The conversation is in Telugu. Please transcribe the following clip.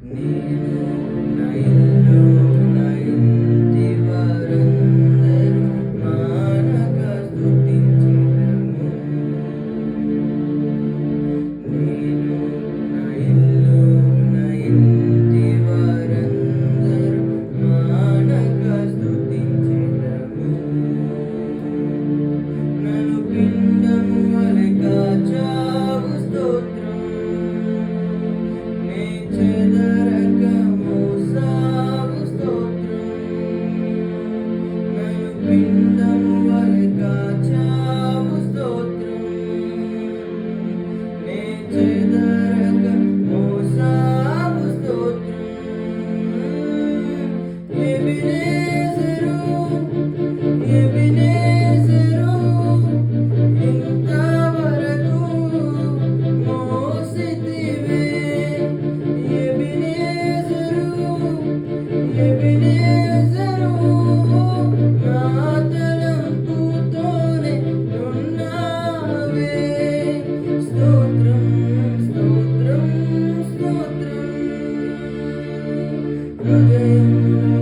నేను నా ఇల్లు నా ఇంటి వారందరూ మానక స్తుతించెదము. నేను నా ఇల్లు నా ఇంటి వారందరూ మానక స్తుతించెదము. నన్ను పిండము వలె కాచావు స్తోత్రం. నే చెదరక మోసావు స్తోత్రం. నన్ను పిండము వలె కాచావు స్తోత్రం. నే చెదరక మోసావు స్తోత్రం. ఎబినేజరు ఎబినేజరు ఇంతవరకు మోసితివే. ఎబినేజరు ఎబినేజరు నా తలంపుతోనే ఉన్నావే. స్తోత్రం స్తోత్రం స్తోత్రం. హృదయములో